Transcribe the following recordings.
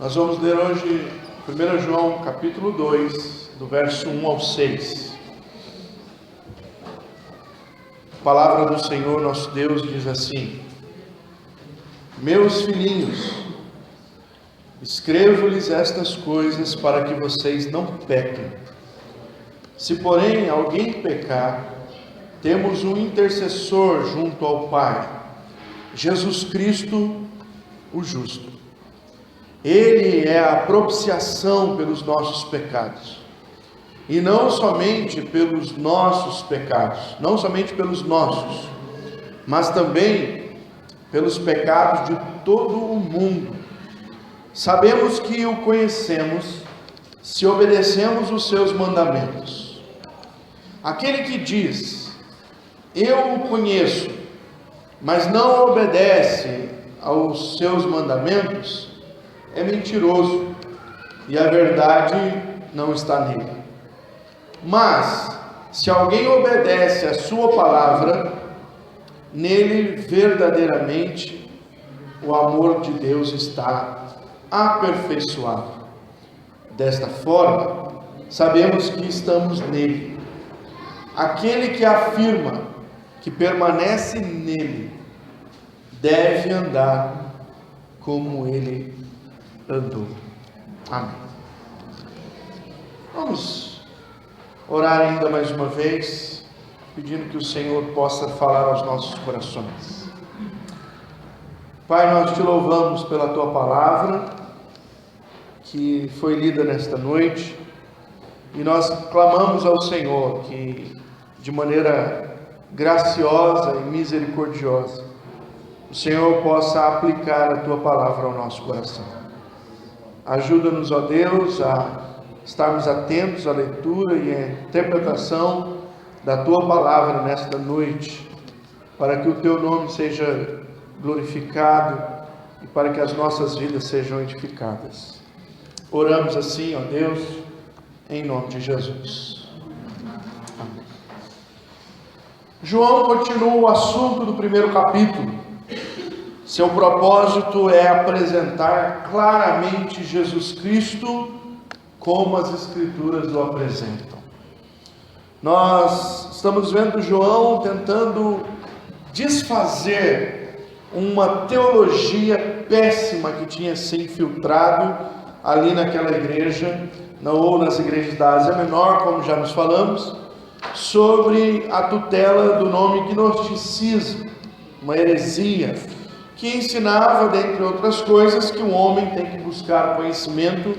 Nós vamos ler hoje 1 João capítulo 2, do verso 1 ao 6. A palavra do Senhor nosso Deus diz assim: Meus filhinhos, escrevo-lhes estas coisas para que vocês não pequem. Se porém alguém pecar, temos um intercessor junto ao Pai, Jesus Cristo, o justo. Ele é a propiciação pelos nossos pecados, e não somente pelos nossos pecados, não somente pelos nossos, mas também pelos pecados de todo o mundo. Sabemos que o conhecemos se obedecemos os seus mandamentos. Aquele que diz, eu o conheço, mas não obedece aos seus mandamentos, é mentiroso, e a verdade não está nele. Mas, se alguém obedece a sua palavra, nele verdadeiramente o amor de Deus está aperfeiçoado. Desta forma, sabemos que estamos nele. Aquele que afirma que permanece nele, deve andar como ele andou. Amém. Vamos orar ainda mais uma vez, pedindo que o Senhor possa falar aos nossos corações. Pai, nós te louvamos pela tua palavra, que foi lida nesta noite, e nós clamamos ao Senhor que, de maneira graciosa e misericordiosa, o Senhor possa aplicar a tua palavra ao nosso coração. Ajuda-nos, ó Deus, a estarmos atentos à leitura e à interpretação da tua palavra nesta noite, para que o teu nome seja glorificado e para que as nossas vidas sejam edificadas. Oramos assim, ó Deus, em nome de Jesus. Amém. João continua o assunto do primeiro capítulo. Seu propósito é apresentar claramente Jesus Cristo como as Escrituras o apresentam. Nós estamos vendo João tentando desfazer uma teologia péssima que tinha se infiltrado ali naquela igreja, ou nas igrejas da Ásia Menor, como já nos falamos, sobre a tutela do nome gnosticismo, uma heresia, que ensinava, dentre outras coisas, que o homem tem que buscar conhecimento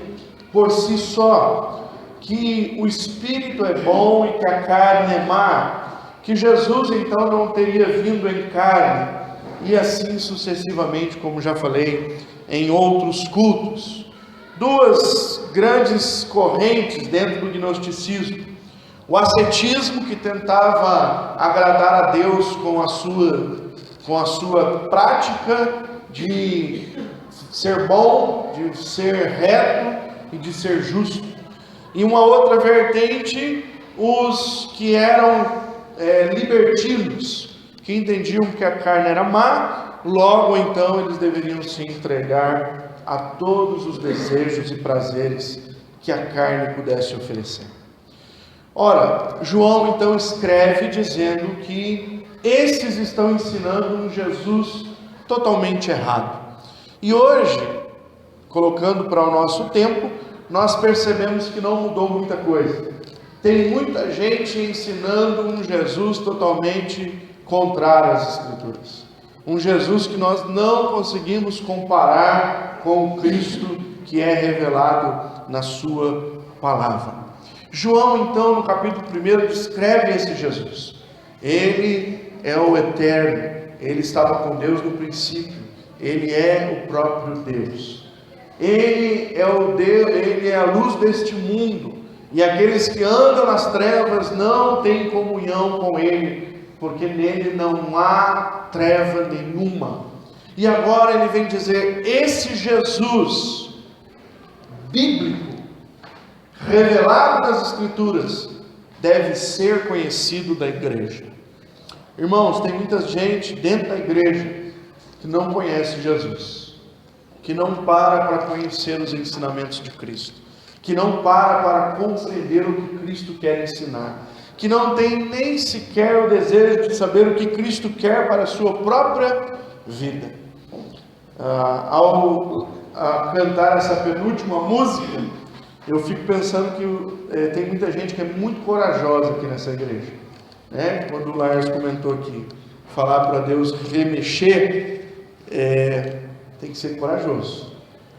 por si só, que o espírito é bom e que a carne é má, que Jesus então não teria vindo em carne, e assim sucessivamente, como já falei em outros cultos. Duas grandes correntes dentro do gnosticismo: o ascetismo, que tentava agradar a Deus com a sua prática de ser bom, de ser reto e de ser justo. E uma outra vertente, os que eram libertinos, que entendiam que a carne era má, logo então eles deveriam se entregar a todos os desejos e prazeres que a carne pudesse oferecer. Ora, João então escreve dizendo que esses estão ensinando um Jesus totalmente errado. E hoje, colocando para o nosso tempo, nós percebemos que não mudou muita coisa. Tem muita gente ensinando um Jesus totalmente contrário às Escrituras. Um Jesus que nós não conseguimos comparar com o Cristo que é revelado na sua palavra. João, então, no capítulo 1, descreve esse Jesus. Ele é o eterno, ele estava com Deus no princípio, ele é o próprio Deus. Ele é o Deus, ele é a luz deste mundo, e aqueles que andam nas trevas não têm comunhão com ele, porque nele não há treva nenhuma. E agora ele vem dizer: esse Jesus bíblico, revelado nas Escrituras, deve ser conhecido da igreja. Irmãos, tem muita gente dentro da igreja que não conhece Jesus. que não para conhecer os ensinamentos de Cristo, que não para compreender o que Cristo quer ensinar, que não tem nem sequer o desejo de saber o que Cristo quer para a sua própria vida. Ao cantar essa penúltima música, eu fico pensando que tem muita gente que é muito corajosa aqui nessa igreja, né? Quando o Lars comentou aqui, falar para Deus remexer, tem que ser corajoso,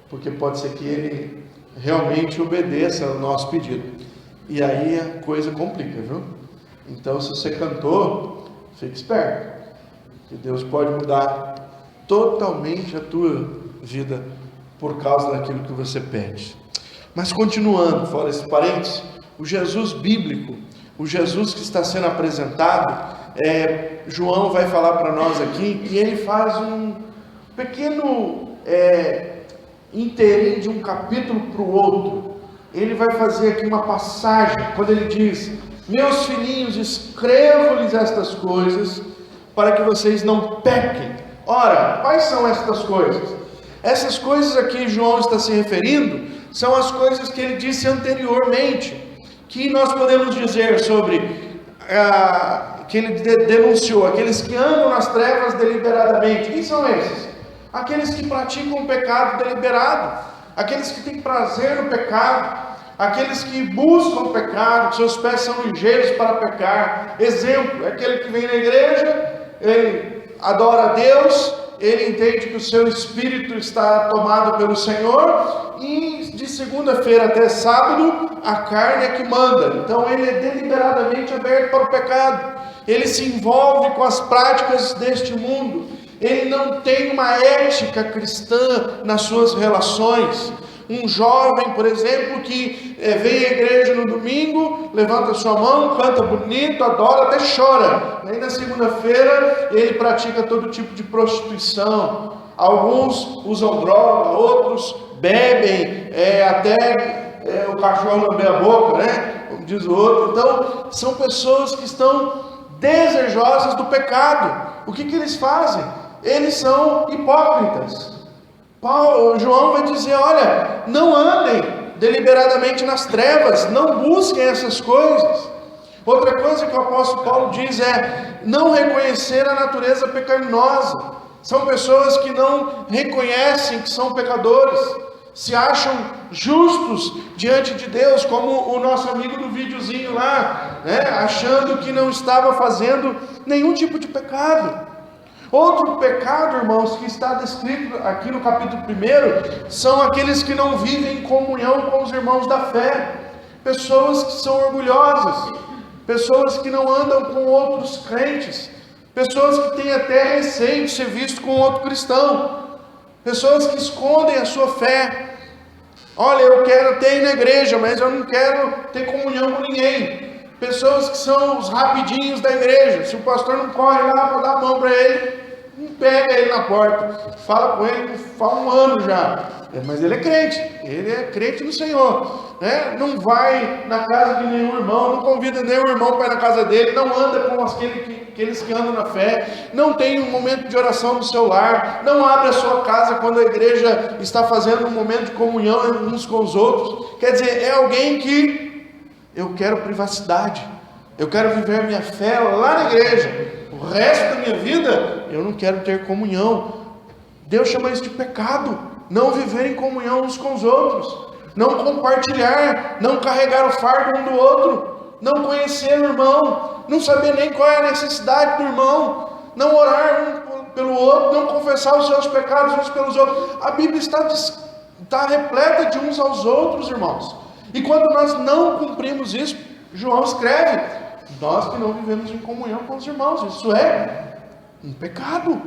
porque pode ser que Ele realmente obedeça ao nosso pedido, e aí a coisa complica, viu? Então, se você cantou, fique esperto, que Deus pode mudar totalmente a tua vida por causa daquilo que você pede. Mas continuando, fora esse parênteses, o Jesus bíblico, o Jesus que está sendo apresentado, João vai falar para nós aqui, e ele faz um pequeno inteirinho de um capítulo para o outro. Ele vai fazer aqui uma passagem, quando ele diz: meus filhinhos, escrevo-lhes estas coisas, para que vocês não pequem. Ora, quais são estas coisas? Essas coisas aqui João está se referindo, são as coisas que ele disse anteriormente, que nós podemos dizer sobre, que ele denunciou, aqueles que andam nas trevas deliberadamente. Quem são esses? Aqueles que praticam o pecado deliberado, aqueles que têm prazer no pecado, aqueles que buscam o pecado, que seus pés são ligeiros para pecar. Exemplo, é aquele que vem na igreja, ele adora a Deus, ele entende que o seu espírito está tomado pelo Senhor, e de segunda-feira até sábado, a carne é que manda. Então ele é deliberadamente aberto para o pecado, ele se envolve com as práticas deste mundo, ele não tem uma ética cristã nas suas relações. Um jovem, por exemplo, que vem à igreja no domingo, levanta sua mão, canta bonito, adora, até chora. Aí na segunda-feira ele pratica todo tipo de prostituição. Alguns usam droga, outros bebem, até o cachorro lamber a boca, né? Como diz o outro. Então, são pessoas que estão desejosas do pecado. O que eles fazem? Eles são hipócritas. João vai dizer: olha, não andem deliberadamente nas trevas, não busquem essas coisas. Outra coisa que o apóstolo Paulo diz é não reconhecer a natureza pecaminosa. São pessoas que não reconhecem que são pecadores, se acham justos diante de Deus, como o nosso amigo do videozinho lá, né? Achando que não estava fazendo nenhum tipo de pecado. Outro pecado, irmãos, que está descrito aqui no capítulo 1, são aqueles que não vivem em comunhão com os irmãos da fé. Pessoas que são orgulhosas, pessoas que não andam com outros crentes, pessoas que têm até receio de ser visto com outro cristão, pessoas que escondem a sua fé. Olha, eu quero ter ir na igreja, mas eu não quero ter comunhão com ninguém. Pessoas que são os rapidinhos da igreja. Se o pastor não corre lá para dar a mão para ele, não pega ele na porta, fala com ele, fala um ano já, mas ele é crente no Senhor, né? Não vai na casa de nenhum irmão, não convida nenhum irmão para ir na casa dele, não anda com aqueles que andam na fé, não tem um momento de oração no seu lar, não abre a sua casa quando a igreja está fazendo um momento de comunhão uns com os outros. Quer dizer, é alguém que eu quero privacidade, eu quero viver a minha fé lá na igreja, o resto da minha vida eu não quero ter comunhão. Deus chama isso de pecado, não viver em comunhão uns com os outros, não compartilhar, não carregar o fardo um do outro, não conhecer o irmão, não saber nem qual é a necessidade do irmão, não orar um pelo outro, não confessar os seus pecados uns pelos outros. A Bíblia está repleta de uns aos outros, irmãos. E quando nós não cumprimos isso, João escreve: nós que não vivemos em comunhão com os irmãos. Isso é um pecado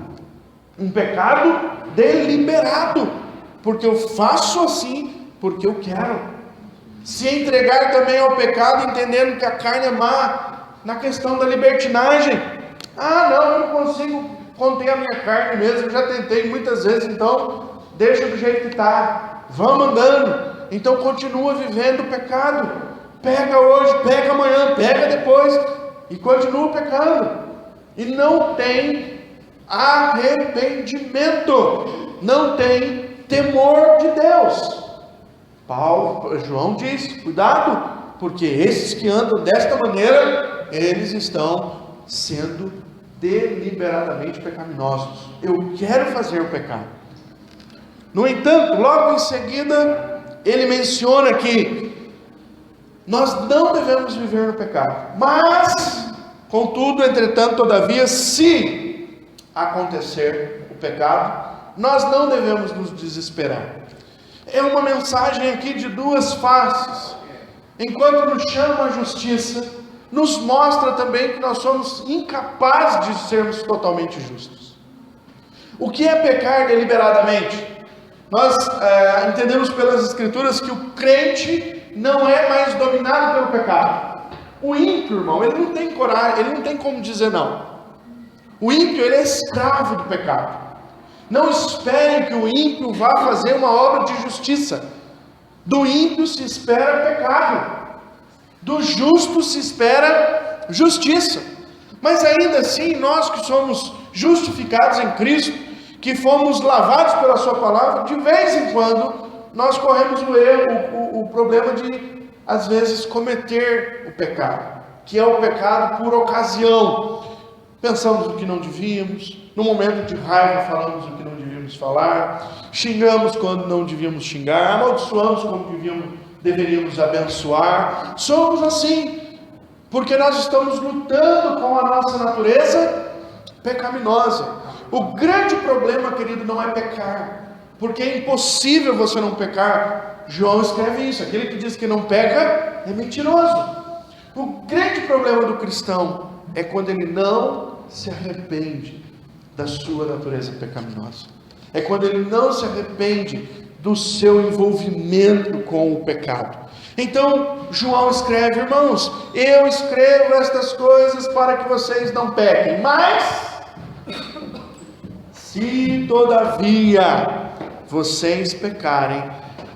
deliberado, porque eu faço assim porque eu quero. Se entregar também ao pecado, entendendo que a carne é má, na questão da libertinagem. Não, eu não consigo conter a minha carne mesmo, eu já tentei muitas vezes, então deixa do jeito que está, vamos andando. Então continua vivendo o pecado, pega hoje, pega amanhã, pega depois, e continua pecando, e não tem arrependimento, não tem temor de Deus. João diz, cuidado, porque esses que andam desta maneira, eles estão sendo deliberadamente pecaminosos. Eu quero fazer o pecado. No entanto, logo em seguida, ele menciona que nós não devemos viver no pecado. Mas, contudo, entretanto, todavia, se acontecer o pecado, nós não devemos nos desesperar. É uma mensagem aqui de duas faces. Enquanto nos chama a justiça, nos mostra também que nós somos incapazes de sermos totalmente justos. O que é pecar deliberadamente? Nós entendemos pelas Escrituras que o crente não é mais dominado pelo pecado. O ímpio, irmão, ele não tem coragem, ele não tem como dizer não. O ímpio, ele é escravo do pecado. Não esperem que o ímpio vá fazer uma obra de justiça. Do ímpio se espera pecado. Do justo se espera justiça. Mas ainda assim, nós que somos justificados em Cristo, que fomos lavados pela sua palavra, de vez em quando, nós corremos o erro, o problema de, às vezes, cometer o pecado, que é o pecado por ocasião. Pensamos o que não devíamos, no momento de raiva falamos o que não devíamos falar, xingamos quando não devíamos xingar, amaldiçoamos quando deveríamos abençoar. Somos assim, porque nós estamos lutando com a nossa natureza pecaminosa. O grande problema, querido, não é pecar, porque é impossível você não pecar. João escreve isso, aquele que diz que não peca é mentiroso. O grande problema do cristão é quando ele não se arrepende da sua natureza pecaminosa. É quando ele não se arrepende do seu envolvimento com o pecado. Então, João escreve, irmãos, eu escrevo estas coisas para que vocês não pequem, mas se todavia vocês pecarem,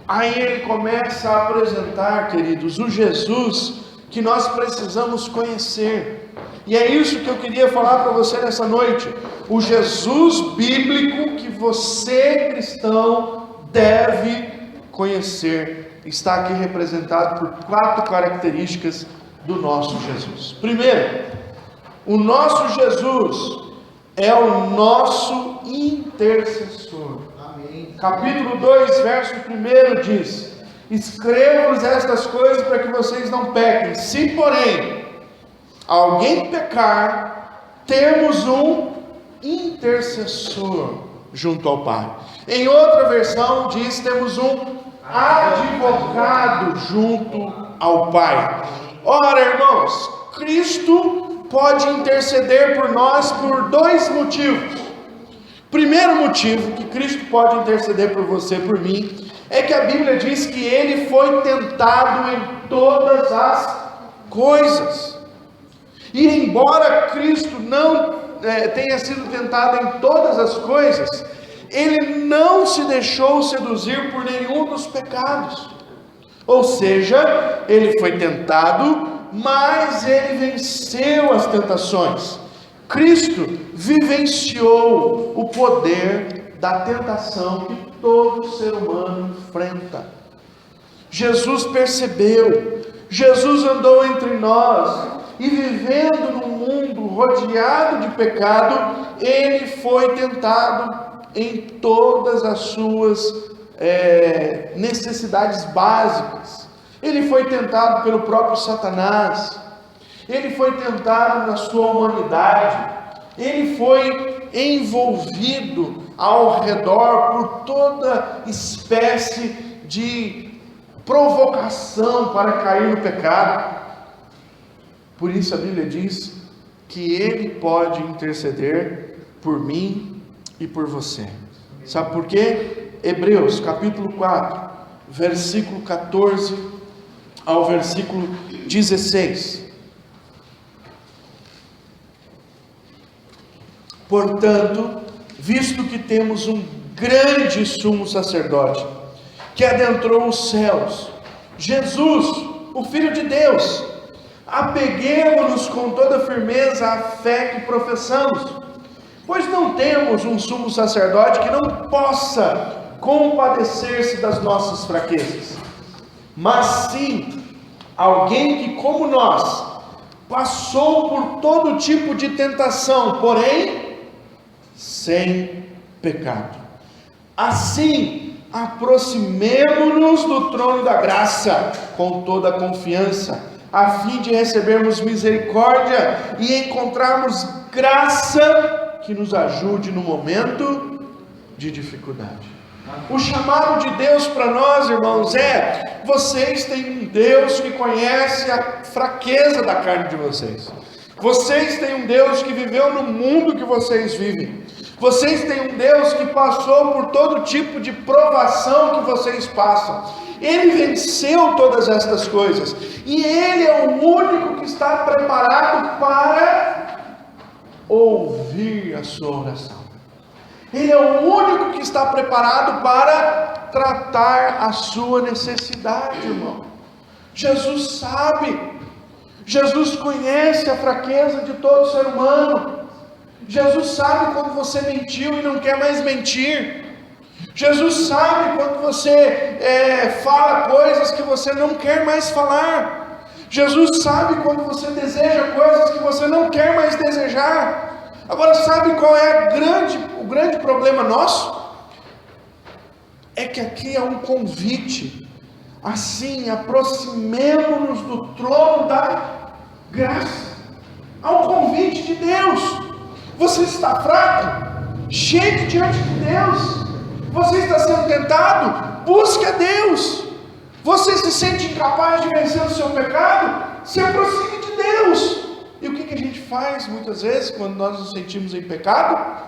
aí ele começa a apresentar, queridos, o Jesus que nós precisamos conhecer. E é isso que eu queria falar para você nessa noite. O Jesus bíblico que você, cristão, deve conhecer. Está aqui representado por 4 características do nosso Jesus. Primeiro, o nosso Jesus é o nosso intercessor. Amém. Capítulo 2, verso 1 diz: escrevo-vos estas coisas para que vocês não pequem. Se, porém, alguém pecar, temos um intercessor junto ao Pai. Em outra versão diz, temos um advogado junto ao Pai. Ora, irmãos, Cristo pode interceder por nós por 2 motivos. Primeiro motivo que Cristo pode interceder por você e por mim é que a Bíblia diz que Ele foi tentado em todas as coisas. E embora Cristo não tenha sido tentado em todas as coisas, Ele não se deixou seduzir por nenhum dos pecados. Ou seja, Ele foi tentado, mas Ele venceu as tentações. Cristo vivenciou o poder da tentação que todo ser humano enfrenta. Jesus percebeu, Jesus andou entre nós, e vivendo num mundo rodeado de pecado, Ele foi tentado em todas as suas necessidades básicas. Ele foi tentado pelo próprio Satanás, Ele foi tentado na sua humanidade, Ele foi envolvido ao redor por toda espécie de provocação para cair no pecado. Por isso a Bíblia diz que Ele pode interceder por mim e por você. Sabe por quê? Hebreus capítulo 4, versículo 14 ao versículo 16. Portanto, visto que temos um grande sumo sacerdote, que adentrou os céus, Jesus, o Filho de Deus, apeguemo-nos com toda firmeza à fé que professamos, pois não temos um sumo sacerdote que não possa compadecer-se das nossas fraquezas, mas sim alguém que, como nós, passou por todo tipo de tentação, porém sem pecado. Assim, aproximemo-nos do trono da graça com toda a confiança, a fim de recebermos misericórdia e encontrarmos graça que nos ajude no momento de dificuldade. O chamado de Deus para nós, irmãos, é: vocês têm um Deus que conhece a fraqueza da carne de vocês. Vocês têm um Deus que viveu no mundo que vocês vivem. Vocês têm um Deus que passou por todo tipo de provação que vocês passam. Ele venceu todas estas coisas. E Ele é o único que está preparado para ouvir a sua oração. Ele é o único que está preparado para tratar a sua necessidade, irmão. Jesus sabe. Jesus conhece a fraqueza de todo ser humano. Jesus sabe quando você mentiu e não quer mais mentir. Jesus sabe quando você fala coisas que você não quer mais falar. Jesus sabe quando você deseja coisas que você não quer mais desejar. Agora, sabe qual é o grande problema nosso? É que aqui é um convite. Assim, aproximemo-nos do trono da graça. Há um convite de Deus. Você está fraco? Chegue diante de Deus. Você está sendo tentado? Busque a Deus. Você se sente incapaz de vencer o seu pecado? Se aproxime de Deus. E o que a gente faz muitas vezes quando nós nos sentimos em pecado?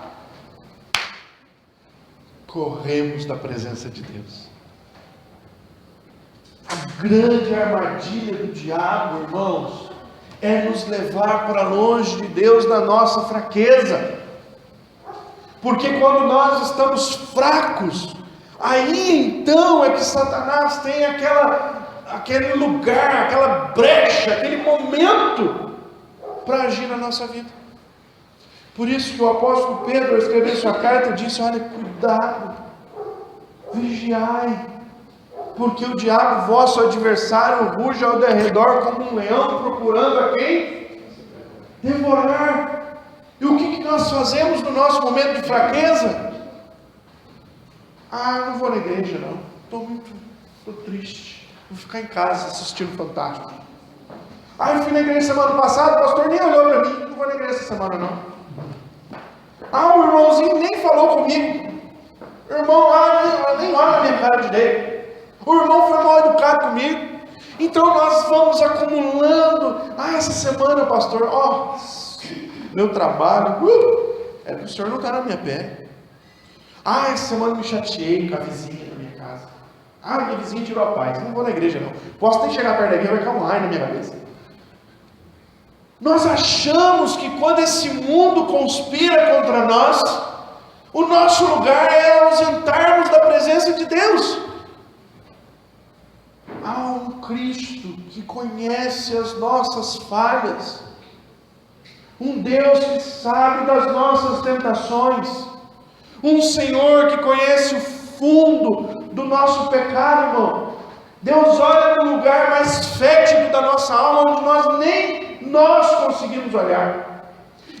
Corremos da presença de Deus. A grande armadilha do diabo, irmãos, é nos levar para longe de Deus na nossa fraqueza. Porque quando nós estamos fracos, aí então é que Satanás tem aquele lugar, aquela brecha, aquele momento para agir na nossa vida. Por isso que o apóstolo Pedro, ao escrever sua carta, disse: olha, cuidado, vigiai, porque o diabo, vosso adversário, ruge ao derredor como um leão, procurando a quem devorar. E o que nós fazemos no nosso momento de fraqueza? Não vou na igreja não, estou triste, vou ficar em casa assistindo Fantástico. Eu fui na igreja semana passada, o pastor nem olhou para mim, não vou na igreja essa semana não. O irmãozinho nem falou comigo, o irmão nem olha na minha cara direito, o irmão foi mal educado comigo. Então nós vamos acumulando. Essa semana, pastor, meu trabalho, é que o senhor não está na minha pele. Essa semana me chateei com a vizinha da minha casa. Minha vizinha tirou a paz, não vou na igreja não. Posso nem chegar perto da igreja, vai cair um raio na minha cabeça. Nós achamos que quando esse mundo conspira contra nós, o nosso lugar é ausentarmos da presença de Deus. Há um Cristo que conhece as nossas falhas, um Deus que sabe das nossas tentações, um Senhor que conhece o fundo do nosso pecado, irmão. Deus olha no lugar mais fétido da nossa alma, onde nem nós conseguimos olhar.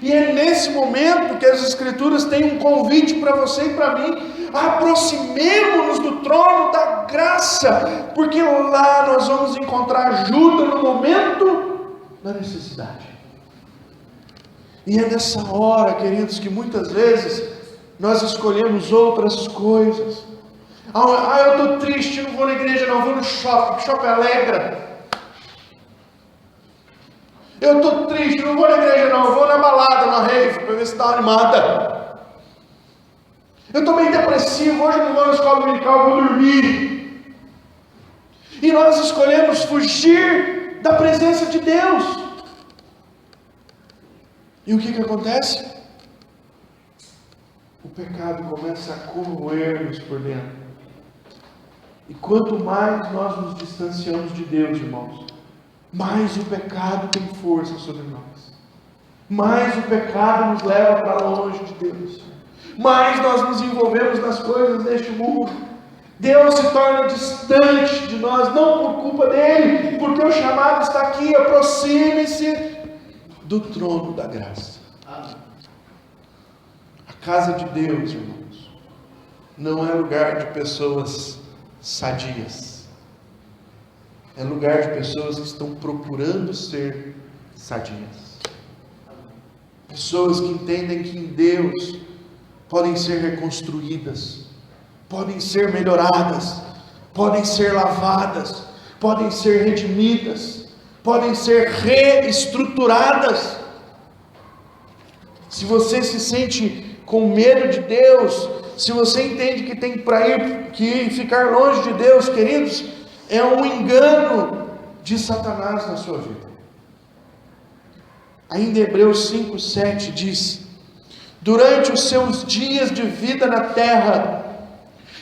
E é nesse momento que as Escrituras têm um convite para você e para mim: aproximemo-nos do trono da graça, porque lá nós vamos encontrar ajuda no momento da necessidade. E é nessa hora, queridos, que muitas vezes nós escolhemos outras coisas. Eu estou triste, não vou na igreja não, vou no shopping, o shopping alegra. Eu estou triste, não vou na igreja não, vou na balada, na rave, para ver se dá uma animada. Eu estou meio depressivo, hoje não vou na escola dominical, vou dormir. E nós escolhemos fugir da presença de Deus. E o que acontece? O pecado começa a corroer-nos por dentro. E quanto mais nós nos distanciamos de Deus, irmãos, mais o pecado tem força sobre nós, mais o pecado nos leva para longe de Deus, mais nós nos envolvemos nas coisas deste mundo. Deus se torna distante de nós, não por culpa dele, porque o chamado está aqui. Aproxime-se do trono da graça. A casa de Deus, irmãos, não é lugar de pessoas sadias, é lugar de pessoas que estão procurando ser sadias, pessoas que entendem que em Deus podem ser reconstruídas, podem ser melhoradas, podem ser lavadas, podem ser redimidas, podem ser reestruturadas. Se você se sente com medo de Deus, se você entende que tem que ficar longe de Deus, queridos, é um engano de Satanás na sua vida. Ainda Hebreus 5:7 diz: durante os seus dias de vida na terra,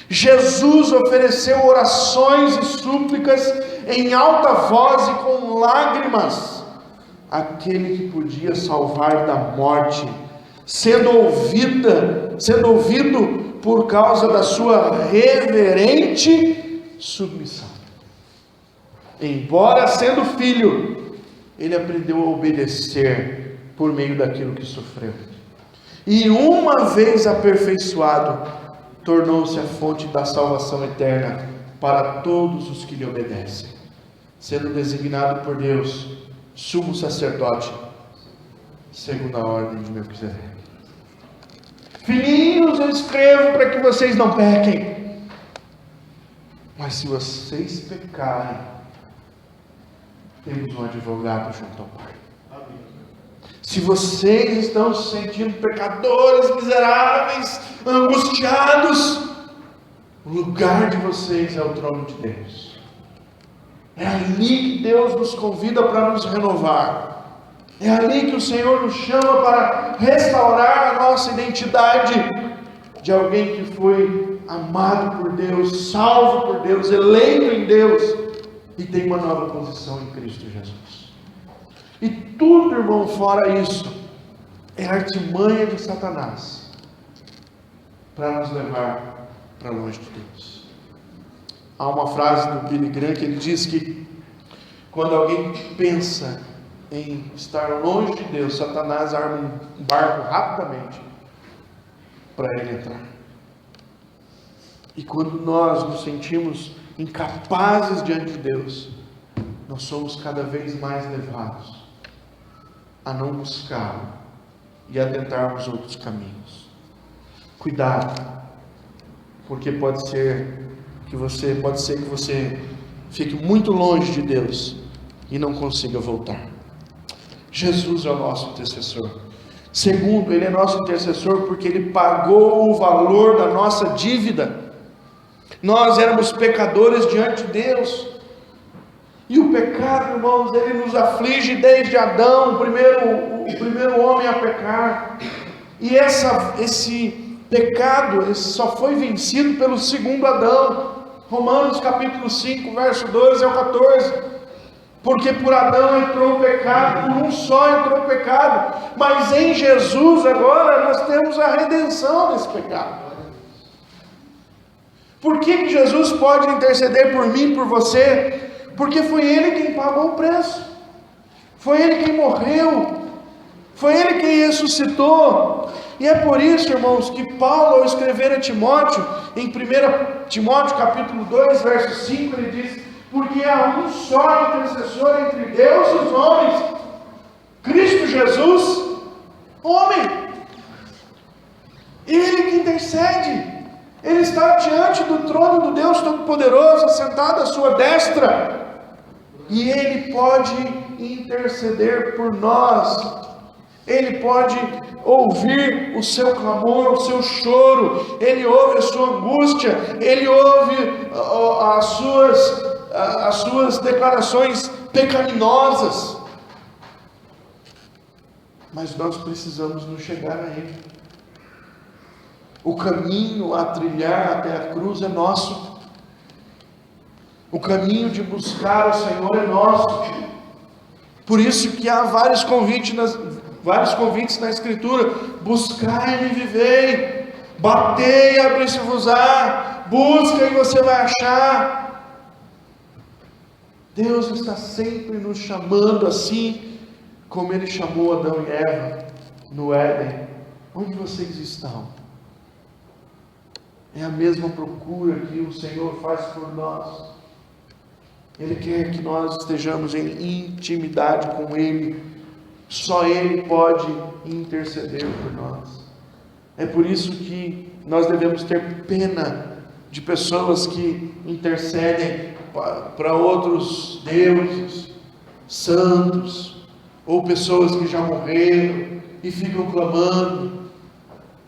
Jesus ofereceu orações e súplicas em alta voz e com lágrimas àquele que podia salvar da morte, sendo ouvido por causa da sua reverente submissão. Embora sendo filho, ele aprendeu a obedecer por meio daquilo que sofreu. E uma vez aperfeiçoado, tornou-se a fonte da salvação eterna para todos os que lhe obedecem, sendo designado por Deus sumo sacerdote, segundo a ordem de Melquisedeque. Filhinhos, eu escrevo para que vocês não pequem, mas se vocês pecarem, temos um advogado junto ao Pai. Se vocês estão se sentindo pecadores, miseráveis, angustiados, o lugar de vocês é o trono de Deus. É ali que Deus nos convida para nos renovar. É ali que o Senhor nos chama para restaurar a nossa identidade de alguém que foi amado por Deus, salvo por Deus, eleito em Deus e tem uma nova posição em Cristo Jesus. E tudo, irmão, fora isso, é artimanha de Satanás para nos levar para longe de Deus. Há uma frase do Billy Graham que ele diz que quando alguém pensa em estar longe de Deus, Satanás arma um barco rapidamente para ele entrar. E quando nós nos sentimos incapazes diante de Deus, nós somos cada vez mais levados a não buscá-lo e a tentarmos outros caminhos. Cuidado, porque pode ser que você fique muito longe de Deus e não consiga voltar. Jesus é o nosso intercessor. Segundo, Ele é nosso intercessor porque Ele pagou o valor da nossa dívida. Nós éramos pecadores diante de Deus. E o pecado, irmãos, ele nos aflige desde Adão, o primeiro homem a pecar. E esse pecado só foi vencido pelo segundo Adão. Romanos capítulo 5, verso 12 ao 14. Porque por Adão entrou o pecado, por um só entrou o pecado, mas em Jesus agora nós temos a redenção desse pecado. Por que Jesus pode interceder por mim, por você? Porque foi Ele quem pagou o preço, foi Ele quem morreu, foi Ele quem ressuscitou. E é por isso, irmãos, que Paulo, ao escrever a Timóteo, em 1 Timóteo capítulo 2, verso 5, ele diz: porque há um só intercessor entre Deus e os homens, Cristo Jesus, homem. Ele que intercede, Ele está diante do trono do Deus Todo-Poderoso, sentado à sua destra, e Ele pode interceder por nós. Ele pode ouvir o seu clamor, o seu choro, Ele ouve a sua angústia, Ele ouve as suas declarações pecaminosas. Mas nós precisamos nos chegar a Ele. O caminho a trilhar até a cruz é nosso. O caminho de buscar o Senhor é nosso. Por isso que há vários convites na Escritura: buscai-me e vivei, batei e abrir-se-vos-á, busca e você vai achar. Deus está sempre nos chamando assim, como Ele chamou Adão e Eva no Éden. Onde vocês estão? É a mesma procura que o Senhor faz por nós. Ele quer que nós estejamos em intimidade com Ele. Só Ele pode interceder por nós. É por isso que nós devemos ter pena de pessoas que intercedem para outros deuses, santos, ou pessoas que já morreram e ficam clamando.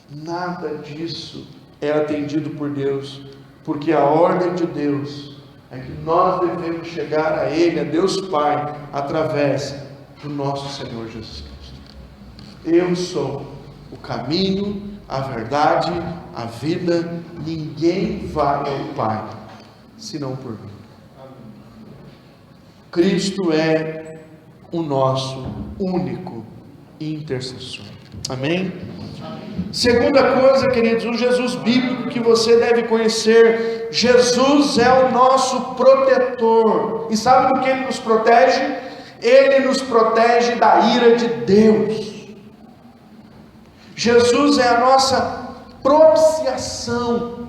Nada disso é atendido por Deus, porque a ordem de Deus é que nós devemos chegar a Ele, a Deus Pai, através do nosso Senhor Jesus Cristo. Eu sou o caminho, a verdade, a vida. Ninguém vai ao Pai senão por mim. Cristo é o nosso único intercessor. Amém? Segunda coisa, queridos, o Jesus bíblico que você deve conhecer. Jesus é o nosso protetor. E sabe do que Ele nos protege? Ele nos protege da ira de Deus. Jesus é a nossa propiciação.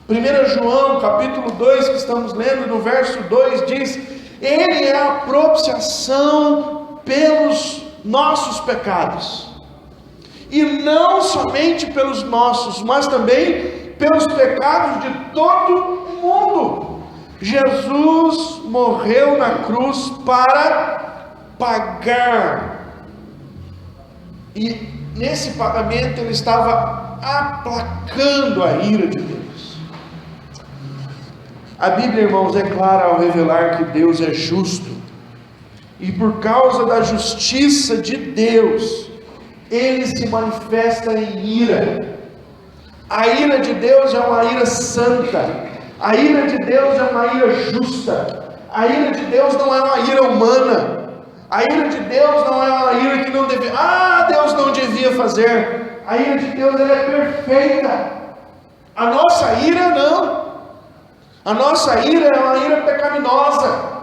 1 João capítulo 2, que estamos lendo, no verso 2, diz: Ele é a propiciação pelos nossos pecados. E não somente pelos nossos, mas também pelos pecados de todo o mundo. Jesus morreu na cruz para pagar. E nesse pagamento Ele estava aplacando a ira de Deus. A Bíblia, irmãos, é clara ao revelar que Deus é justo. E por causa da justiça de Deus, Ele se manifesta em ira. A ira de Deus é uma ira santa. A ira de Deus é uma ira justa. A ira de Deus não é uma ira humana. A ira de Deus não é uma ira que não devia. Deus não devia fazer. A ira de Deus, ela é perfeita. A nossa ira não. A nossa ira é uma ira pecaminosa.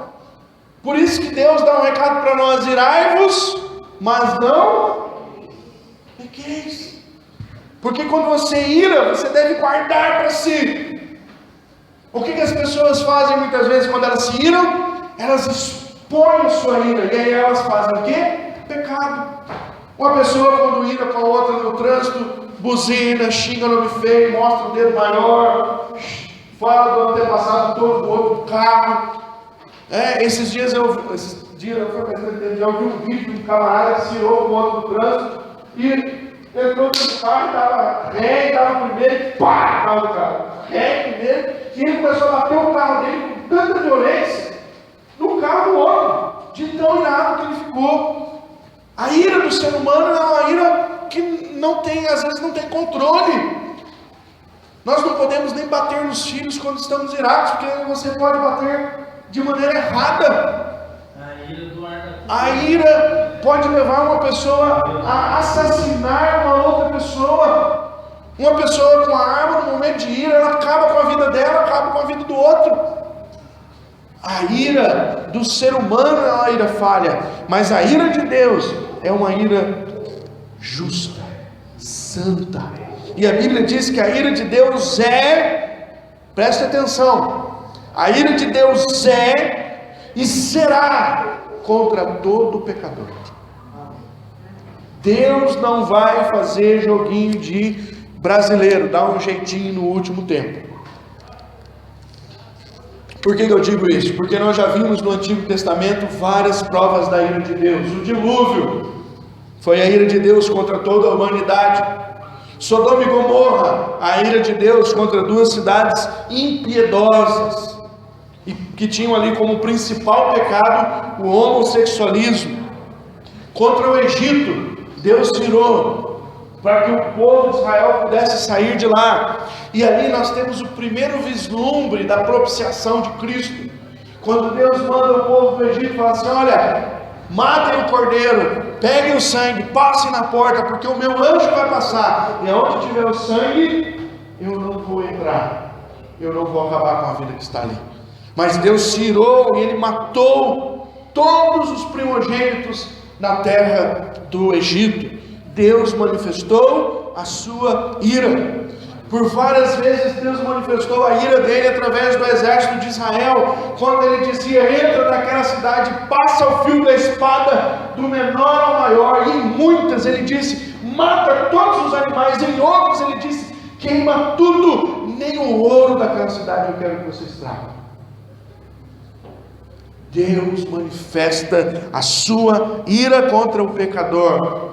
Por isso que Deus dá um recado para nós: irai-vos, mas não pequeis. Porque quando você ira, você deve guardar para si. O que as pessoas fazem muitas vezes quando elas se iram? Elas expõem sua ira, e aí elas fazem o quê? Pecado. Uma pessoa quando ira com a outra no trânsito, buzina, xinga nome feio, mostra o dedo maior, fala do antepassado todo do outro carro. Esses dias eu ouvi um vídeo de um camarada que se irou com o outro no trânsito e entrou no carro e dava ré, e dava primeiro e pá, dava o carro. Ré primeiro, e ele começou a bater o carro dele com tanta violência no carro do outro, de tão irado que ele ficou. A ira do ser humano é uma ira que não tem, às vezes não tem controle. Nós não podemos nem bater nos filhos quando estamos irados, porque você pode bater de maneira errada. A ira pode levar uma pessoa a assassinar uma outra pessoa. Uma pessoa com a arma, no momento de ira, ela acaba com a vida dela, acaba com a vida do outro. A ira do ser humano é uma ira falha, mas a ira de Deus é uma ira justa, santa. E a Bíblia diz que a ira de Deus preste atenção, a ira de Deus é e será contra todo pecador. Deus não vai fazer joguinho de brasileiro, dar um jeitinho no último tempo. Por que eu digo isso? Porque nós já vimos no Antigo Testamento várias provas da ira de Deus. O dilúvio foi a ira de Deus contra toda a humanidade. Sodoma e Gomorra, a ira de Deus contra duas cidades impiedosas, e que tinham ali como principal pecado o homossexualismo. Contra o Egito, Deus tirou para que o povo de Israel pudesse sair de lá. E ali nós temos o primeiro vislumbre da propiciação de Cristo, quando Deus manda o povo do Egito e fala assim: olha, matem o cordeiro, peguem o sangue, passem na porta, porque o meu anjo vai passar, e aonde tiver o sangue, eu não vou entrar, eu não vou acabar com a vida que está ali. Mas Deus se irou e Ele matou todos os primogênitos na terra do Egito. Deus manifestou a sua ira. Por várias vezes Deus manifestou a ira dele através do exército de Israel, quando ele dizia: entra naquela cidade, passa o fio da espada do menor ao maior. E em muitas ele disse: mata todos os animais. Em outros ele disse: queima tudo, nem o ouro daquela cidade eu quero que vocês tragam. Deus manifesta a sua ira contra o pecador.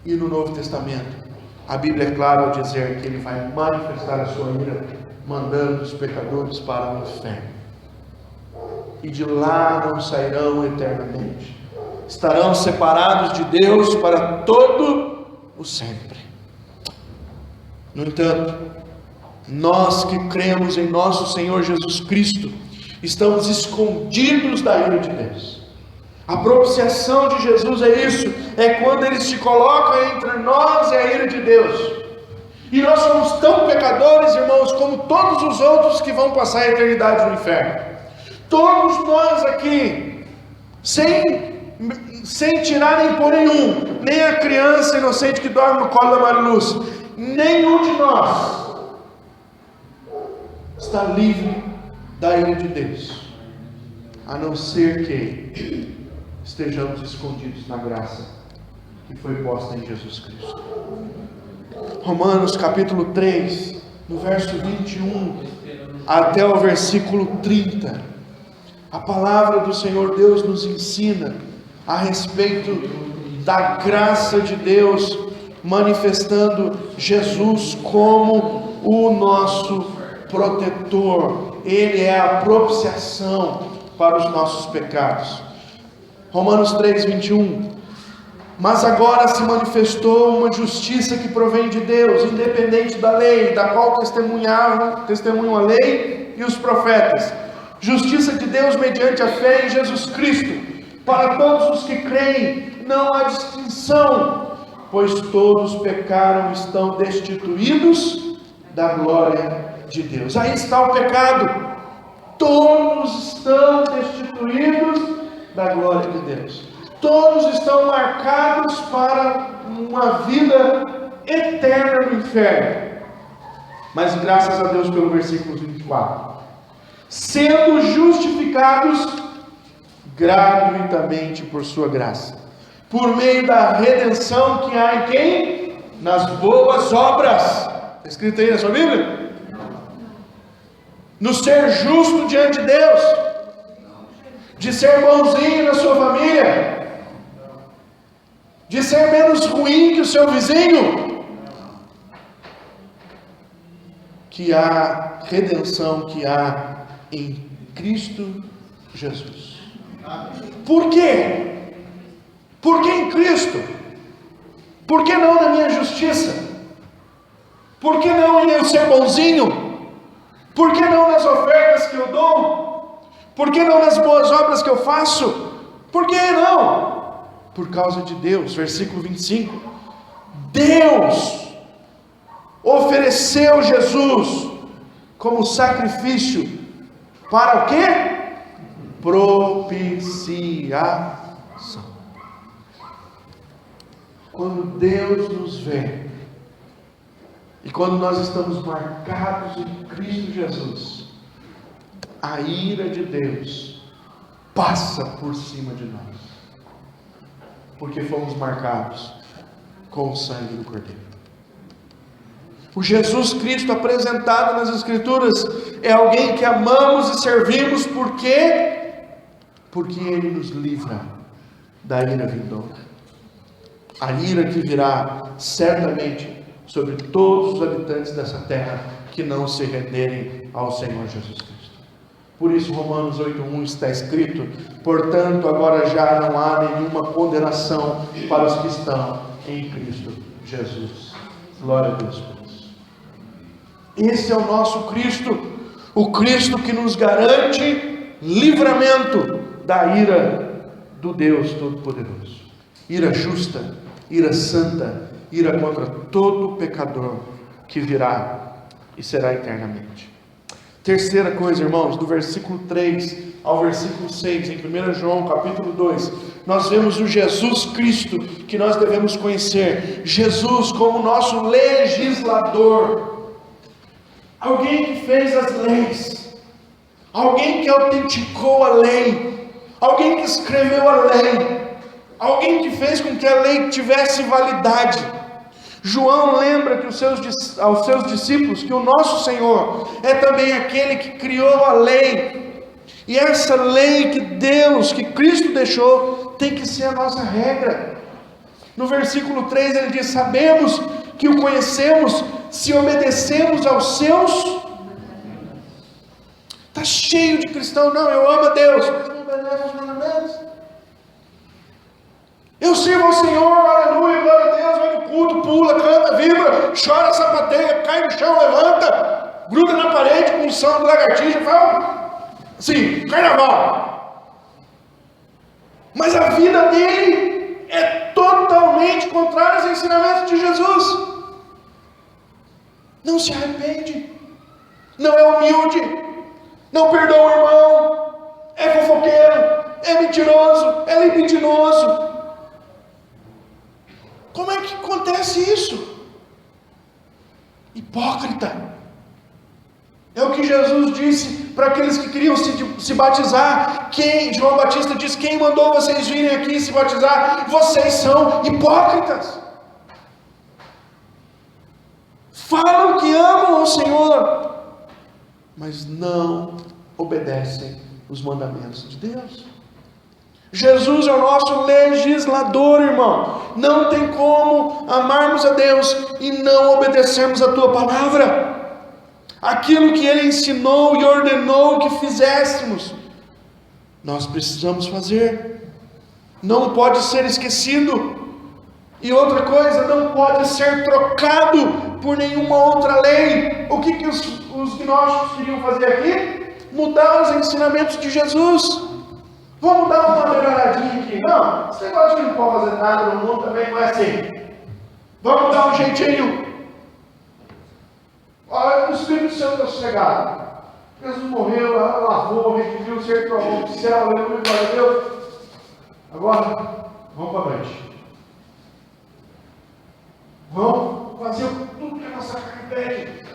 E no Novo Testamento, a Bíblia é clara ao dizer que Ele vai manifestar a sua ira, mandando os pecadores para o inferno. E de lá não sairão eternamente. Estarão separados de Deus para todo o sempre. No entanto, nós que cremos em nosso Senhor Jesus Cristo, estamos escondidos da ira de Deus. A propiciação de Jesus é isso, é quando Ele se coloca entre nós e a ira de Deus. E nós somos tão pecadores, irmãos, como todos os outros que vão passar a eternidade no inferno. Todos nós aqui, sem tirar nem pôr nenhum, nem a criança inocente que dorme no colo da Mariluz, nenhum de nós está livre da ira de Deus, a não ser que estejamos escondidos na graça que foi posta em Jesus Cristo. Romanos capítulo 3, no verso 21 até o versículo 30, a palavra do Senhor Deus nos ensina a respeito da graça de Deus, manifestando Jesus como o nosso protetor. Ele é a propiciação para os nossos pecados. Romanos 3, 21. Mas agora se manifestou uma justiça que provém de Deus, independente da lei, da qual testemunham a lei e os profetas. Justiça de Deus mediante a fé em Jesus Cristo, para todos os que creem. Não há distinção, pois todos pecaram e estão destituídos da glória de Deus. Aí está o pecado. Todos estão destituídos da glória de Deus. Todos estão marcados para uma vida eterna no inferno. Mas graças a Deus pelo versículo 24. Sendo justificados gratuitamente por sua graça, por meio da redenção que há em quem? Nas boas obras. Está escrito aí na sua Bíblia? No ser justo diante de Deus, de ser bonzinho na sua família, de ser menos ruim que o seu vizinho, que há redenção que há em Cristo Jesus. Por quê? Por que em Cristo? Por que não na minha justiça? Por que não em eu ser bonzinho? Por que não nas ofertas que eu dou? Por que não nas boas obras que eu faço? Por que não? Por causa de Deus. Versículo 25. Deus ofereceu Jesus como sacrifício para o quê? Propiciação. Quando Deus nos vê, e quando nós estamos marcados em Cristo Jesus, a ira de Deus passa por cima de nós, porque fomos marcados com o sangue do Cordeiro. O Jesus Cristo apresentado nas Escrituras é alguém que amamos e servimos, por quê? Porque Ele nos livra da ira vindoura. A ira que virá certamente sobre todos os habitantes dessa terra que não se renderem ao Senhor Jesus Cristo. Por isso Romanos 8:1 está escrito: portanto agora já não há nenhuma condenação para os que estão em Cristo Jesus. Glória a Deus por isso. Esse é o nosso Cristo, o Cristo que nos garante livramento da ira do Deus Todo-Poderoso. Ira justa, ira santa, ira contra todo pecador que virá e será eternamente. Terceira coisa, irmãos, do versículo 3 ao versículo 6, em 1 João capítulo 2, nós vemos o Jesus Cristo que nós devemos conhecer. Jesus como nosso legislador, alguém que fez as leis, alguém que autenticou a lei, alguém que escreveu a lei, alguém que fez com que a lei tivesse validade. João lembra que aos seus discípulos que o nosso Senhor é também aquele que criou a lei, e essa lei que Deus, que Cristo deixou, tem que ser a nossa regra. No versículo 3 ele diz: sabemos que o conhecemos se obedecemos aos seus. Está cheio de cristão, não, eu amo a Deus, mas não obedece aos mandamentos. Eu sirvo ao Senhor, aleluia, glória a Deus, vai no culto, pula, canta, vibra, chora, sapateia, cai no chão, levanta, gruda na parede com o som de lagartixa, fala assim, carnaval. Mas a vida dele é totalmente contrária aos ensinamentos de Jesus. Não se arrepende, não é humilde, não perdoa o irmão, é fofoqueiro, é mentiroso, é libidinoso. Como é que acontece isso? Hipócrita. É o que Jesus disse para aqueles que queriam se batizar. João Batista diz: quem mandou vocês virem aqui se batizar? Vocês são hipócritas. Falam que amam o Senhor, mas não obedecem os mandamentos de Deus. Jesus é o nosso legislador, irmão. Não tem como amarmos a Deus e não obedecermos a tua palavra. Aquilo que Ele ensinou e ordenou que fizéssemos, nós precisamos fazer. Não pode ser esquecido. E outra coisa, não pode ser trocado por nenhuma outra lei. O que os gnósticos queriam fazer aqui? Mudar os ensinamentos de Jesus. Vamos dar uma melhoradinha aqui. Não, esse negócio de não pode fazer nada no mundo também não é assim. Vamos dar um jeitinho. Olha, o Espírito Santo está sossegado. Jesus morreu, lavou, redimiu, cercou a mão do céu, aleluia, glória a Deus. Agora, vamos para a noite. Vamos fazer tudo que a nossa carne pede.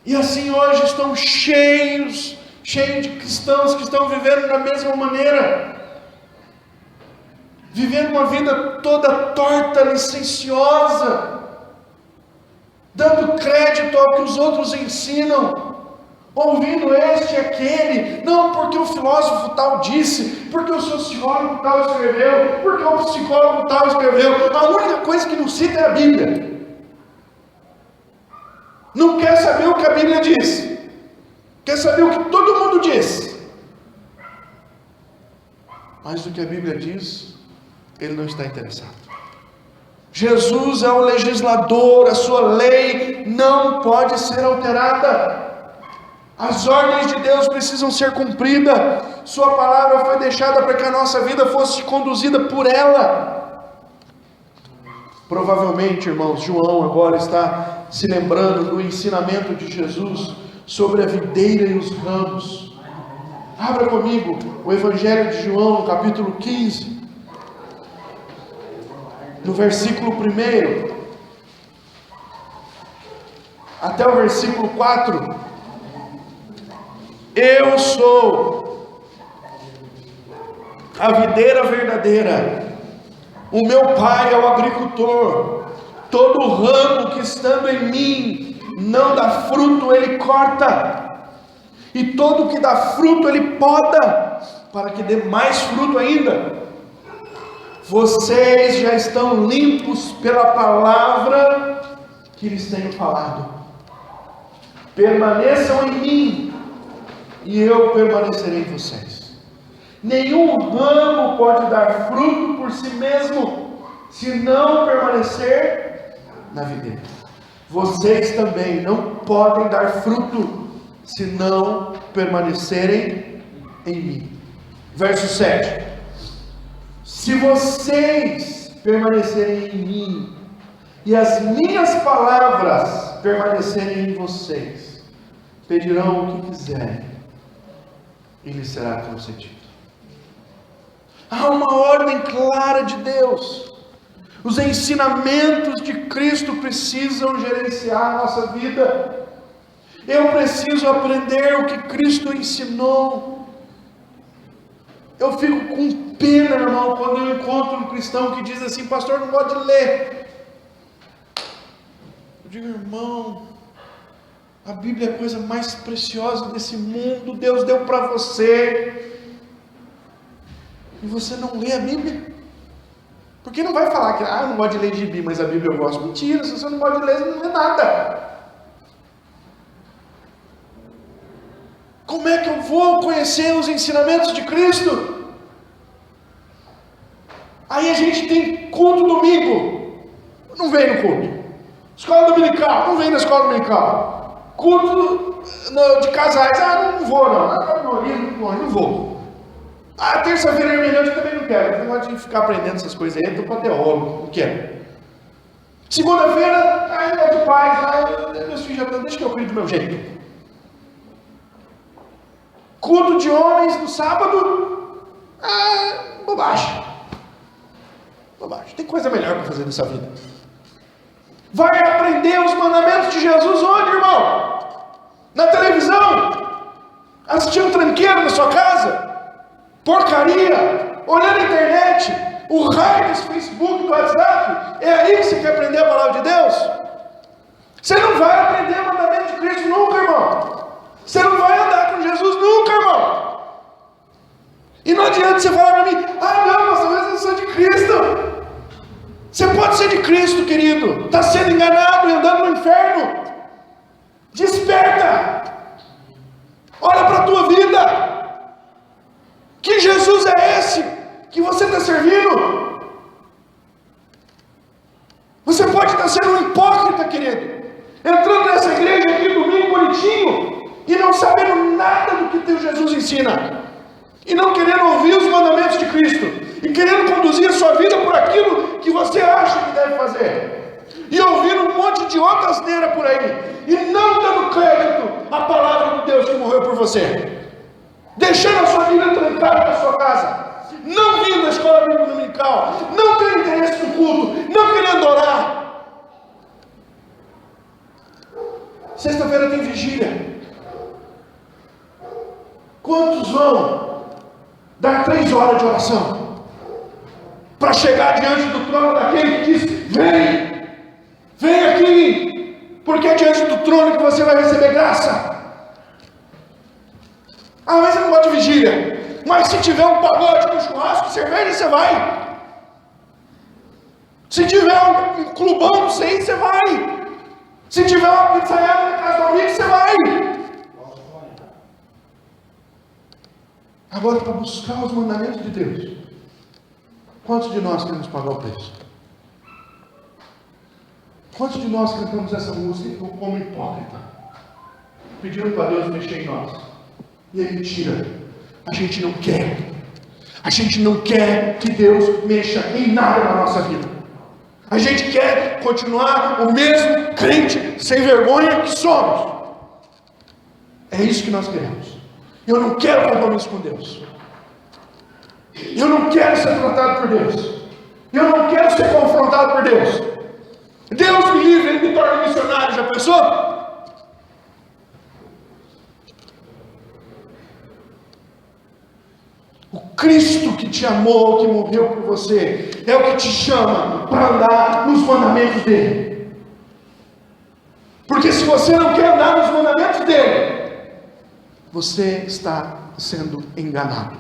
E assim hoje estão cheios de cristãos que estão vivendo da mesma maneira, vivendo uma vida toda torta, licenciosa, dando crédito ao que os outros ensinam, ouvindo este e aquele, não porque o filósofo tal disse, porque o sociólogo tal escreveu, porque o psicólogo tal escreveu. A única coisa que não cita é a Bíblia. Não quer saber o que a Bíblia diz, quer saber o que todo mundo diz. Mas do que a Bíblia diz, ele não está interessado. Jesus é o legislador, a sua lei não pode ser alterada. As ordens de Deus precisam ser cumpridas. Sua palavra foi deixada para que a nossa vida fosse conduzida por ela. Provavelmente, irmãos, João agora está se lembrando do ensinamento de Jesus sobre a videira e os ramos. Abra comigo o Evangelho de João, no capítulo 15, no versículo 1 até o versículo 4. Eu sou a videira verdadeira, o meu pai é o agricultor. Todo ramo que estando em mim não dá fruto, ele corta, e todo que dá fruto ele poda, para que dê mais fruto ainda. Vocês já estão limpos pela palavra que lhes tenho falado. Permaneçam em mim, e eu permanecerei em vocês. Nenhum ramo pode dar fruto por si mesmo, se não permanecer na videira. Vocês também não podem dar fruto, se não permanecerem em mim. Verso 7. Se vocês permanecerem em mim, e as minhas palavras permanecerem em vocês, pedirão o que quiserem, e lhes será concedido. Há uma ordem clara de Deus. Os ensinamentos de Cristo precisam gerenciar a nossa vida. Eu preciso aprender o que Cristo ensinou. Eu fico com pena, irmão, quando eu encontro um cristão que diz assim: pastor, não gosto de ler. Eu digo: irmão, a Bíblia é a coisa mais preciosa desse mundo. Deus deu para você. E você não lê a Bíblia? Porque não vai falar que eu não gosto de ler gibi, mas a Bíblia eu gosto. Mentira, se você não gosta de ler, você não lê nada. Como é que eu vou conhecer os ensinamentos de Cristo? Aí a gente tem culto domingo, não vem no culto. Escola dominical, não vem na escola dominical. Culto de casais, não vou não vou. Terça-feira hermenêutica também não quero. Não gosto de ficar aprendendo essas coisas aí, estou para teólogo, não quero. Segunda-feira, é de paz, meus filhos já estão, deixa que eu cuido do meu jeito. Culto de homens no sábado, bobagem. Bobagem, tem coisa melhor para fazer nessa vida. Vai aprender os mandamentos de Jesus onde, irmão? Na televisão? Assistindo tranqueiro na sua casa? Porcaria, olhando a internet, o raio desse Facebook, do WhatsApp, é aí que você quer aprender a palavra de Deus? Você não vai aprender o mandamento de Cristo nunca, irmão. Você não vai andar com Jesus nunca, irmão. E não adianta você falar para mim: não, mas talvez eu sou de Cristo. Você pode ser de Cristo, querido. Está sendo enganado e andando no inferno. Desperta. Olha para a tua vida. Que Jesus é esse que você está servindo? Você pode estar sendo um hipócrita, querido, entrando nessa igreja aqui domingo bonitinho e não sabendo nada do que teu Jesus ensina, e não querendo ouvir os mandamentos de Cristo, e querendo conduzir a sua vida por aquilo que você acha que deve fazer, e ouvindo um monte de outra asneira por aí, e não dando crédito à palavra de Deus que morreu por você. Deixando a sua vida trancada na sua casa, não vindo à escola dominical, não tendo interesse no culto, não querendo orar. Sexta-feira tem vigília. Quantos vão dar 3 horas de oração para chegar diante do trono daquele que diz: vem aqui, porque é diante do trono que você vai receber graça? Mas você não gosta de vigília. Mas se tiver um pagode, um churrasco, cerveja, você vai. Se tiver um clubão, você vai. Se tiver uma pizzaiada na casa do amigo, você vai. Agora, para buscar os mandamentos de Deus, quantos de nós queremos pagar o preço? Quantos de nós cantamos essa música como hipócrita, pedindo para Deus mexer em nós? E é mentira. A gente não quer. A gente não quer que Deus mexa em nada na nossa vida. A gente quer continuar o mesmo crente sem vergonha que somos. É isso que nós queremos. Eu não quero compromisso com Deus. Eu não quero ser tratado por Deus. Eu não quero ser confrontado por Deus. Deus me livre, Ele me torna missionário. Já pensou? O Cristo que te amou, que morreu por você, é o que te chama para andar nos mandamentos dele. Porque se você não quer andar nos mandamentos dele, você está sendo enganado.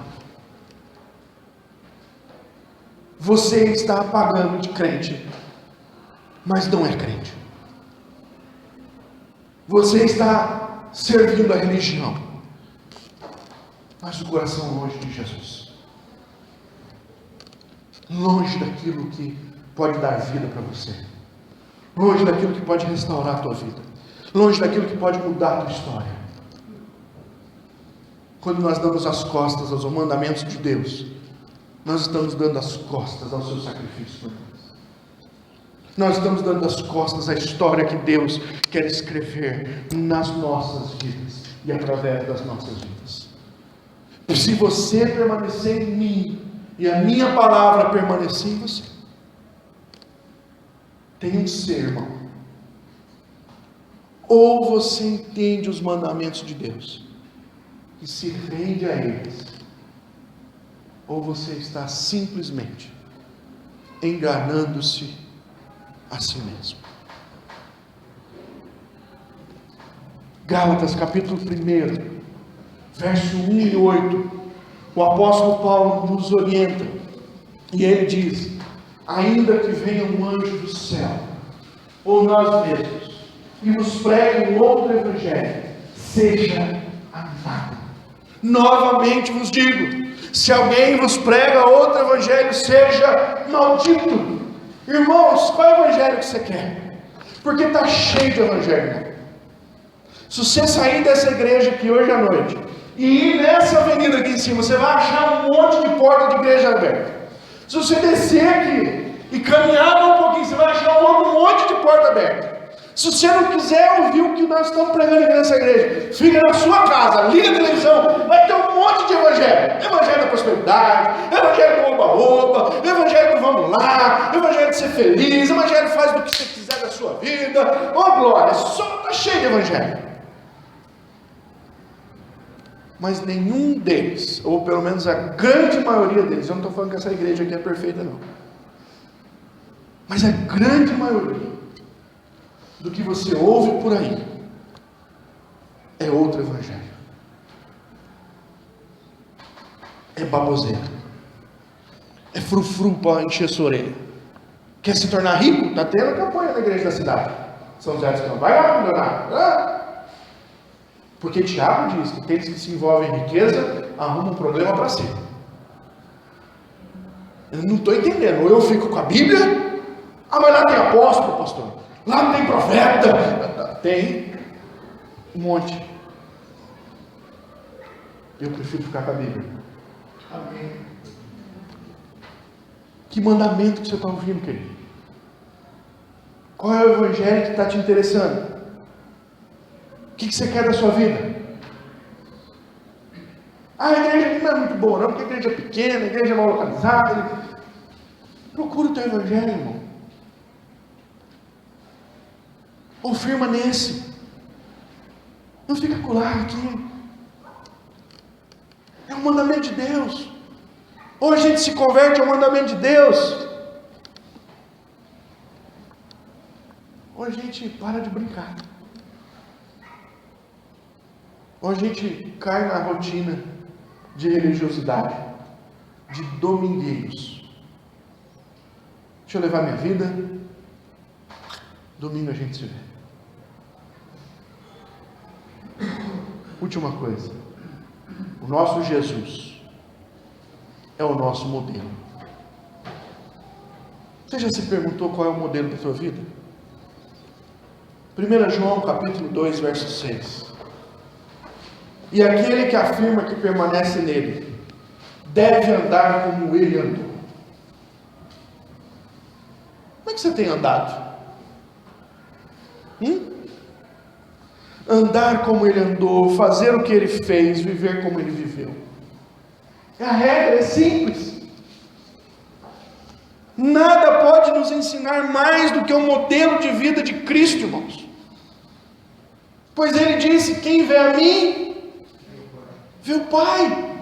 Você está pagando de crente, mas não é crente. Você está servindo a religião, mas o coração longe de Jesus, longe daquilo que pode dar vida para você, longe daquilo que pode restaurar a tua vida, longe daquilo que pode mudar a tua história. Quando nós damos as costas aos mandamentos de Deus, nós estamos dando as costas ao seu sacrifício por nós. Nós estamos dando as costas à história que Deus quer escrever nas nossas vidas e através das nossas vidas. Se você permanecer em mim e a minha palavra permanecer em você, tem um ser, irmão. Ou você entende os mandamentos de Deus e se rende a eles, ou você está simplesmente enganando-se a si mesmo. Gálatas capítulo 1, verso 1 e 8, o apóstolo Paulo nos orienta, e ele diz: ainda que venha um anjo do céu, ou nós mesmos, e nos pregue um outro evangelho, seja anátema. Novamente vos digo, se alguém vos prega outro evangelho, seja maldito. Irmãos, qual é o evangelho que você quer? Porque está cheio de evangelho, né? Se você sair dessa igreja aqui hoje à noite e ir nessa avenida aqui em cima, você vai achar um monte de porta de igreja aberta. Se você descer aqui e caminhar um pouquinho, você vai achar um monte de porta aberta. Se você não quiser ouvir o que nós estamos pregando aqui nessa igreja, fica na sua casa, liga a televisão, vai ter um monte de evangelho. Evangelho da prosperidade, evangelho do oba-oba, evangelho do vamos lá, evangelho de ser feliz, evangelho faz do que você quiser da sua vida. Ô glória, só está cheio de evangelho. Mas nenhum deles, ou pelo menos a grande maioria deles, eu não estou falando que essa igreja aqui é perfeita não, mas a grande maioria do que você ouve por aí é outro evangelho, é baboseira, é frufru para encher sua orelha. Quer se tornar rico? Está tendo campanha na igreja da cidade, São José dos Campos, vai lá, milionário. Porque Tiago diz que aqueles que se envolvem em riqueza arrumam um problema para si. Eu não estou entendendo. Ou eu fico com a Bíblia, mas lá tem apóstolo, pastor. Lá tem profeta. Tem um monte. Eu prefiro ficar com a Bíblia. Amém. Que mandamento que você está ouvindo, querido? Qual é o evangelho que está te interessando? O que você quer da sua vida? A igreja aqui não é muito boa não, porque a igreja é pequena, a igreja é mal localizada. Procura o teu evangelho, irmão. Ou firma nesse. Não fica colado aqui. É um mandamento de Deus. Ou a gente se converte ao mandamento de Deus, ou a gente para de brincar. Ou a gente cai na rotina de religiosidade, de domingueiros. Deixa eu levar minha vida, domingo a gente se vê. Última coisa, o nosso Jesus é o nosso modelo. Você já se perguntou qual é o modelo da sua vida? 1 João capítulo 2, verso 6. E aquele que afirma que permanece nele, deve andar como ele andou. Como é que você tem andado? Andar como ele andou, fazer o que ele fez, viver como ele viveu. A regra é simples. Nada pode nos ensinar mais do que o modelo de vida de Cristo, irmãos. Pois ele disse: quem vê a mim, vê o Pai.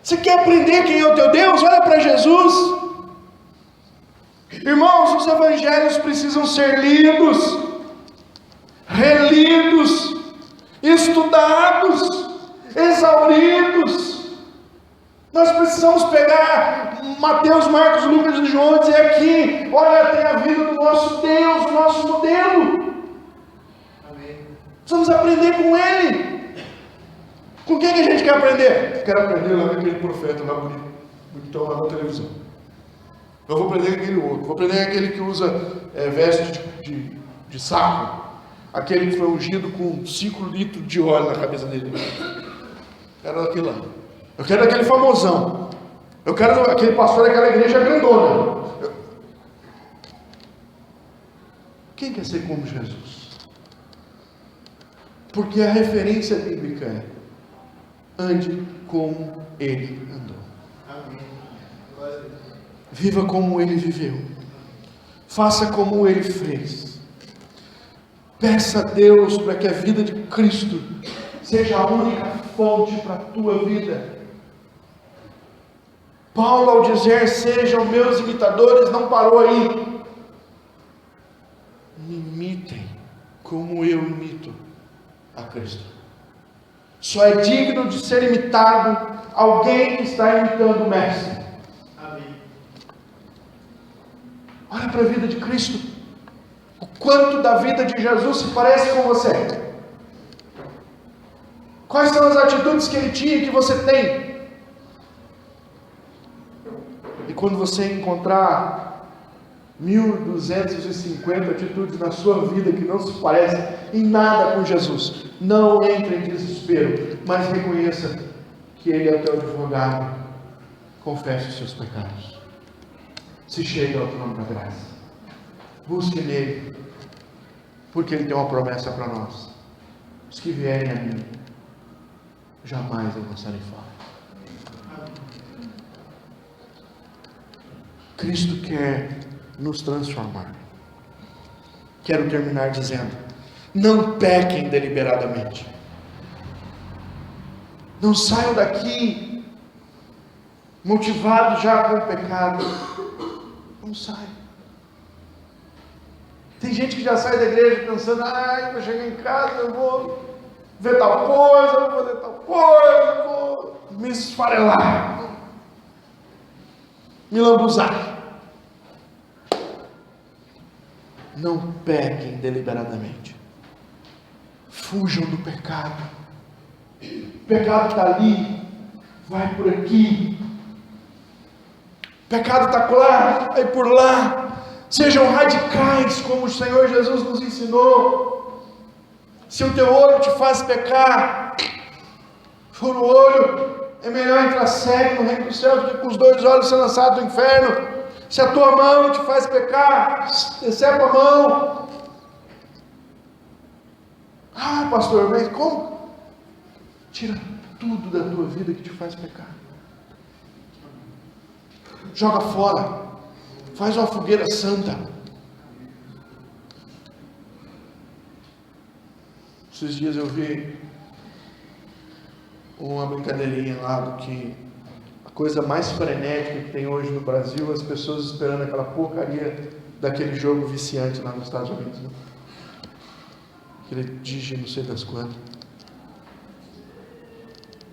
Você quer aprender quem é o teu Deus? Olha para Jesus. Irmãos, os evangelhos precisam ser lidos, relidos, estudados, exauridos. Nós precisamos pegar Mateus, Marcos, Lucas e João e dizer aqui: olha, tem a vida do nosso Deus, o nosso modelo. Amém. Precisamos aprender com Ele. Com quem que a gente quer aprender? Eu quero aprender lá com aquele profeta lá bonito, que está lá na televisão. Eu vou aprender com aquele outro. Vou aprender com aquele que usa veste de saco. Aquele que foi ungido com 5 litros de óleo na cabeça dele. Quero daquele lá. Eu quero daquele famosão. Eu quero aquele pastor daquela igreja grandona. Quem quer ser como Jesus? Porque a referência bíblica é: ande como ele andou. Viva como ele viveu. Faça como ele fez. Peça a Deus para que a vida de Cristo seja a única fonte para a tua vida. Paulo, ao dizer sejam meus imitadores, não parou aí. Me imitem como eu imito a Cristo. Só é digno de ser imitado alguém que está imitando o Mestre. Amém. Olha para a vida de Cristo. O quanto da vida de Jesus se parece com você. Quais são as atitudes que ele tinha e que você tem? E quando você encontrar 1250 atitudes na sua vida que não se parecem em nada com Jesus, não entre em desespero, mas reconheça que Ele é o teu advogado. Confesse os seus pecados. Se chegue ao trono da graça. Busque nele, porque Ele tem uma promessa para nós: os que vierem a mim, jamais eu lançarei fora. Cristo quer nos transformar. Quero terminar dizendo: não pequem deliberadamente. Não saiam daqui motivados já com o pecado. Não saiam. Tem gente que já sai da igreja pensando: eu vou chegar em casa, eu vou ver tal coisa, eu vou fazer tal coisa, eu vou me esfarelar, me lambuzar. Não pequem deliberadamente. Fujam do pecado. O pecado está ali, vai por aqui. O pecado está lá, vai por lá. Sejam radicais, como o Senhor Jesus nos ensinou. Se o teu olho te faz pecar, fura o olho. É melhor entrar cego no reino do céu do que com os 2 olhos ser lançado no inferno. Se a tua mão te faz pecar, decepa a mão. Pastor, mas como? Tira tudo da tua vida que te faz pecar. Joga fora. Faz uma fogueira santa. Esses dias eu vi uma brincadeirinha lá do que a coisa mais frenética que tem hoje no Brasil, as pessoas esperando aquela porcaria daquele jogo viciante lá nos Estados Unidos, né? Aquele Digi não sei das quantas.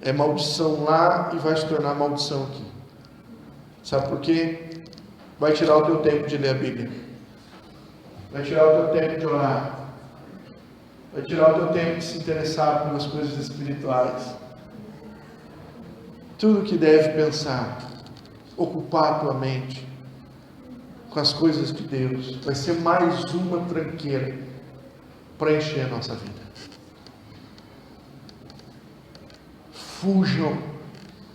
É maldição lá e vai se tornar maldição aqui. Sabe por quê? Vai tirar o teu tempo de ler a Bíblia. Vai tirar o teu tempo de orar. Vai tirar o teu tempo de se interessar pelas coisas espirituais. Tudo que deve pensar, ocupar a tua mente com as coisas de Deus, vai ser mais uma tranqueira para encher a nossa vida. Fujam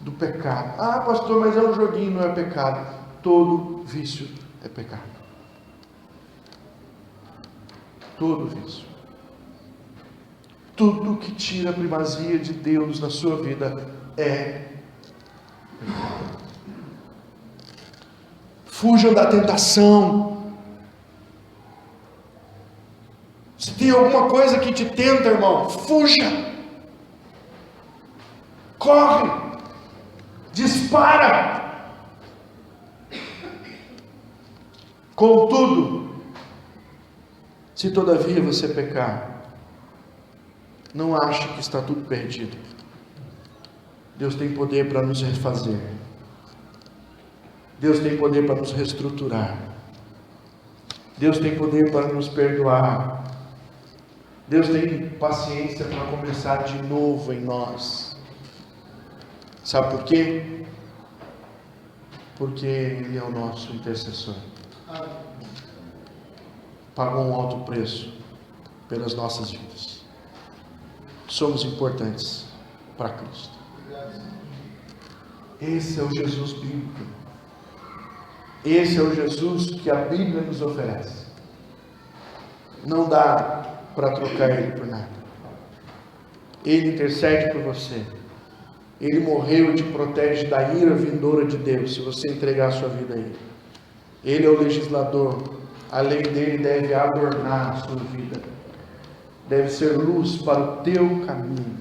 do pecado. Pastor, mas é um joguinho, não é pecado. Todo vício é pecado. Todo vício. Tudo que tira a primazia de Deus na sua vida é pecado. Fujam da tentação. Se tem alguma coisa que te tenta, irmão, fuja. Corre. Dispara. Contudo, se todavia você pecar, não ache que está tudo perdido. Deus tem poder para nos refazer. Deus tem poder para nos reestruturar. Deus tem poder para nos perdoar. Deus tem paciência para começar de novo em nós. Sabe por quê? Porque Ele é o nosso intercessor. Pagou um alto preço pelas nossas vidas. Somos importantes para Cristo. Esse é o Jesus bíblico. Esse é o Jesus que a Bíblia nos oferece. Não dá para trocar Ele por nada. Ele intercede por você. Ele morreu e te protege da ira vindoura de Deus, se você entregar a sua vida a Ele. Ele é o legislador. A lei dele deve adornar a sua vida. Deve ser luz para o teu caminho.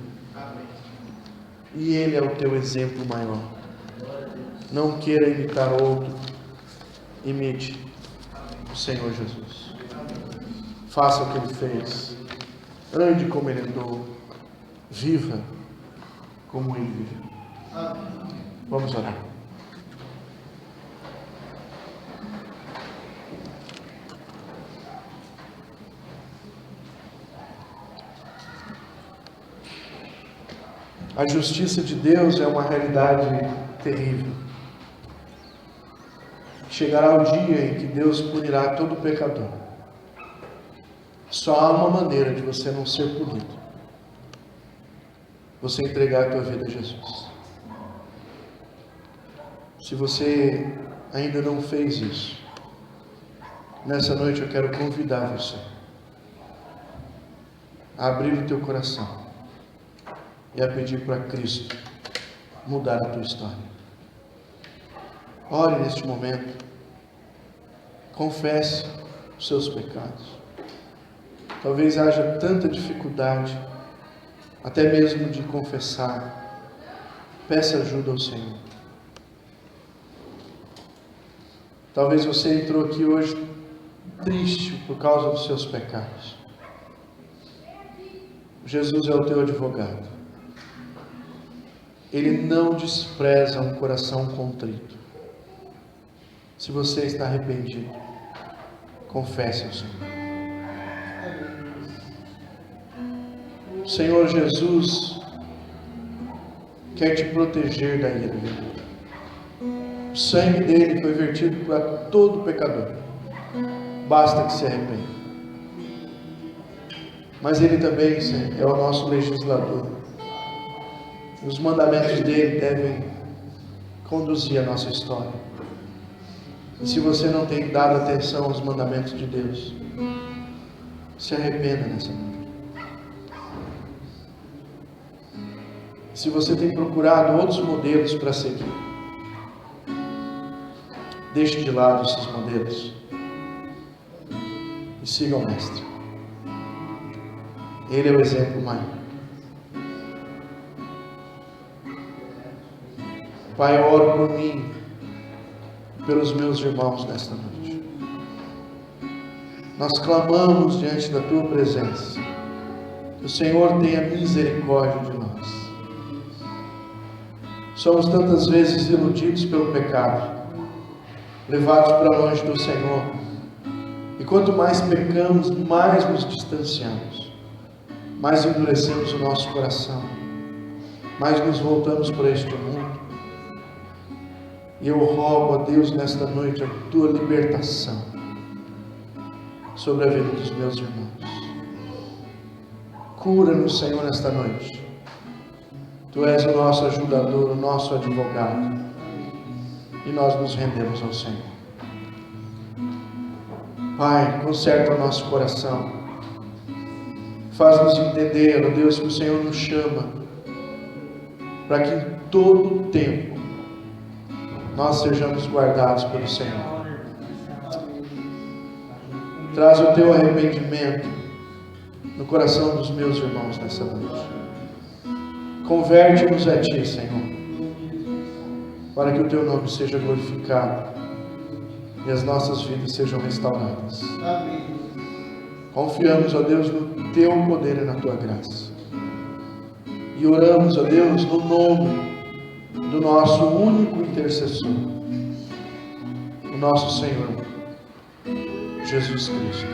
E Ele é o teu exemplo maior. Não queira imitar outro. Imite o Senhor Jesus. Faça o que Ele fez. Ande como Ele andou. Viva como Ele viveu. Vamos orar. A justiça de Deus é uma realidade terrível. Chegará o dia em que Deus punirá todo pecador. Só há uma maneira de você não ser punido. Você entregar a tua vida a Jesus. Se você ainda não fez isso, nessa noite eu quero convidar você a abrir o teu coração e a pedir para Cristo mudar a tua história. Ore neste momento. Confesse os seus pecados. Talvez haja tanta dificuldade, até mesmo de confessar. Peça ajuda ao Senhor. Talvez você entrou aqui hoje triste por causa dos seus pecados. Jesus é o teu advogado. Ele não despreza um coração contrito. Se você está arrependido, confesse ao Senhor. O Senhor Jesus quer te proteger da ira dele. O sangue dele foi vertido para todo pecador. Basta que se arrependa. Mas ele também é o nosso legislador. Os mandamentos dele devem conduzir a nossa história. E se você não tem dado atenção aos mandamentos de Deus, se arrependa nessa noite. Se você tem procurado outros modelos para seguir, deixe de lado esses modelos e siga o Mestre. Ele é o exemplo maior. Pai, eu oro por mim, pelos meus irmãos nesta noite. Nós clamamos diante da Tua presença, que o Senhor tenha misericórdia de nós. Somos tantas vezes iludidos pelo pecado, levados para longe do Senhor, e quanto mais pecamos, mais nos distanciamos, mais endurecemos o nosso coração, mais nos voltamos para este mundo. E eu rogo a Deus nesta noite a Tua libertação sobre a vida dos meus irmãos. Cura-nos, Senhor, nesta noite. Tu és o nosso ajudador, o nosso advogado, e nós nos rendemos ao Senhor. Pai, conserta o nosso coração. Faz-nos entender, ó Deus, que o Senhor nos chama para que em todo o tempo nós sejamos guardados pelo Senhor. Traz o Teu arrependimento no coração dos meus irmãos nessa noite. Converte-nos a Ti, Senhor, para que o Teu nome seja glorificado e as nossas vidas sejam restauradas. Amém. Confiamos, ó Deus, no Teu poder e na Tua graça. E oramos, ó Deus, no nome do nosso único intercessor, o nosso Senhor, Jesus Cristo.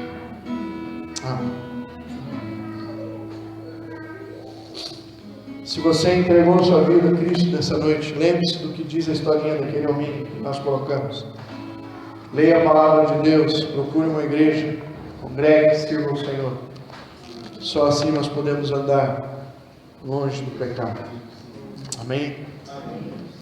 Amém. Se você entregou sua vida a Cristo nessa noite, lembre-se do que diz a historinha daquele homem que nós colocamos. Leia a palavra de Deus, procure uma igreja, congregue, sirva ao Senhor. Só assim nós podemos andar longe do pecado. Amém?